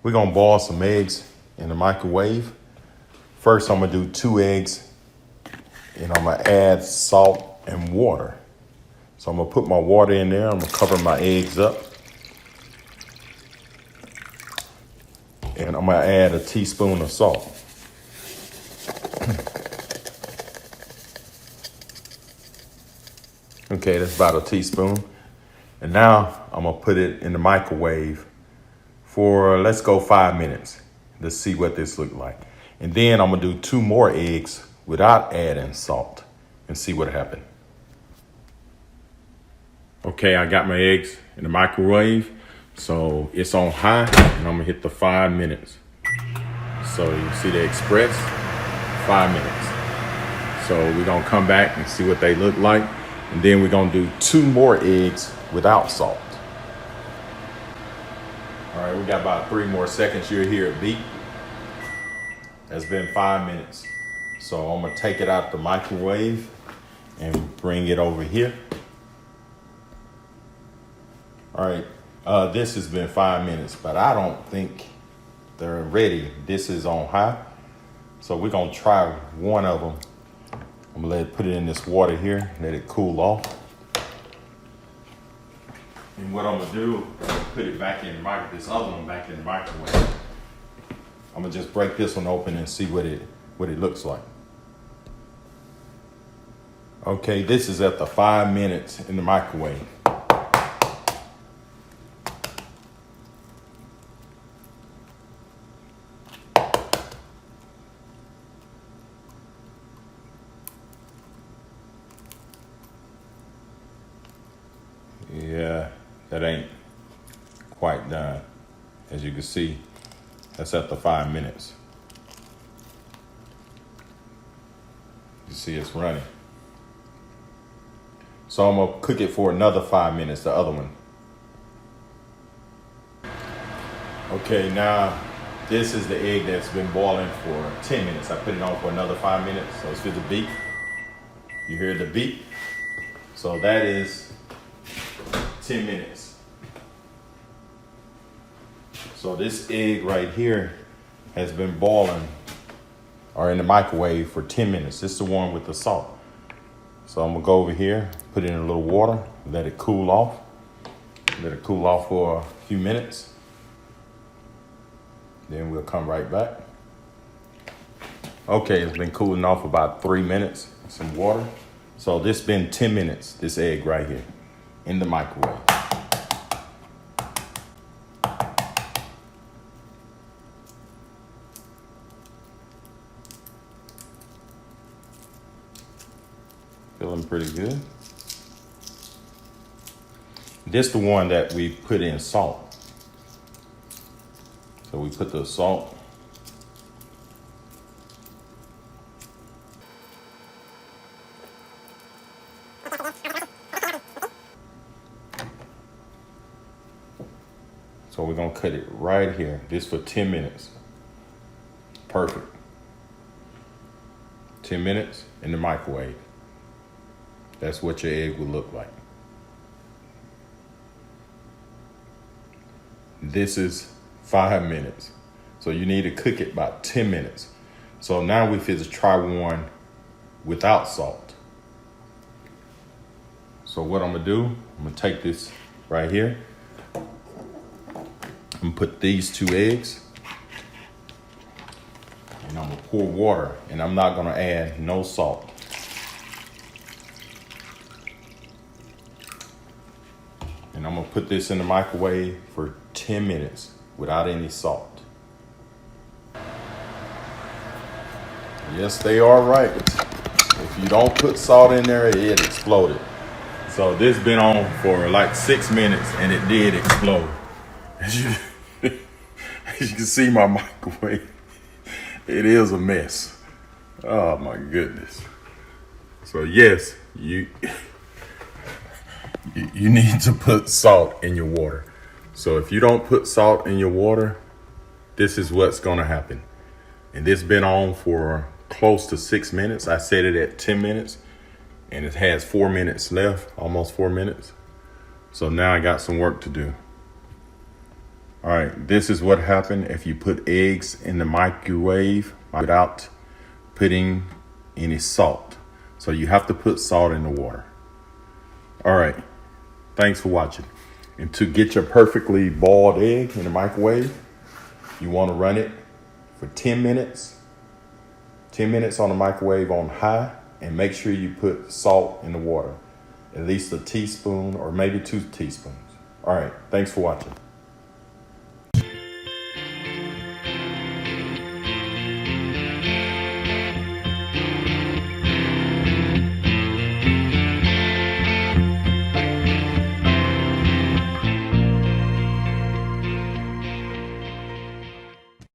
We're gonna boil some eggs in the microwave. First, I'm gonna do 2 eggs and I'm gonna add salt and water. So I'm gonna put my water in there. I'm gonna cover my eggs up. And I'm gonna add a teaspoon of salt. Okay, that's about a teaspoon. And now I'm gonna put it in the microwave for, let's go 5 minutes. Let's see what this looks like. And then I'm gonna do 2 more eggs without adding salt and see what happens. Okay, I got my eggs in the microwave. So it's on high and I'm gonna hit the 5 minutes. So you see the express, 5 minutes. So we're gonna come back and see what they look like. And then we're gonna do 2 more eggs without salt. All right, we got about 3 more seconds. You'll hear it beep. That's been 5 minutes. So I'm gonna take it out the microwave and bring it over here. All right, this has been 5 minutes, but I don't think they're ready. This is on high. So we're gonna try one of them. I'm gonna put it in this water here, let it cool off. And what I'm gonna do, I'm gonna put it back in this other one back in the microwave. I'm gonna just break this one open and see what it looks like. Okay, this is at the 5 minutes in the microwave. Yeah, that ain't quite done. As you can see, that's at the 5 minutes. You see it's running. So I'm gonna cook it for another 5 minutes, the other one. Okay, now this is the egg that's been boiling for 10 minutes. I put it on for another 5 minutes, so it's good to beep. You hear the beep? So that is 10 minutes. So this egg right here has been boiling or in the microwave for 10 minutes. This is the one with the salt. So I'm gonna go over here, put it in a little water, let it cool off. Let it cool off for a few minutes. Then we'll come right back. Okay, it's been cooling off about 3 minutes, some water. So this been 10 minutes, this egg right here in the microwave. Feeling pretty good. This the one that we put in salt. So we put the salt. So we're gonna cut it right here. This for 10 minutes. Perfect. 10 minutes in the microwave. That's what your egg would look like. This is 5 minutes. So you need to cook it about 10 minutes. So now we fit to try one without salt. So what I'm gonna do, I'm gonna take this right here. I'm gonna put these 2 eggs. And I'm gonna pour water, and I'm not gonna add no salt. And I'm gonna put this in the microwave for 10 minutes without any salt. Yes, they are right. If you don't put salt in there, it exploded. So this been on for like 6 minutes and it did explode. As you can see my microwave, it is a mess. Oh my goodness. So yes, you need to put salt in your water. So if you don't put salt in your water, this is what's gonna happen. And this been on for close to 6 minutes. I set it at 10 minutes and it has 4 minutes left, almost 4 minutes. So now I got some work to do. All right, this is what happened if you put eggs in the microwave without putting any salt. So you have to put salt in the water. All right, thanks for watching. And to get your perfectly boiled egg in the microwave, you want to run it for 10 minutes. 10 minutes on the microwave on high, and make sure you put salt in the water. At least a teaspoon or maybe 2 teaspoons. All right, thanks for watching.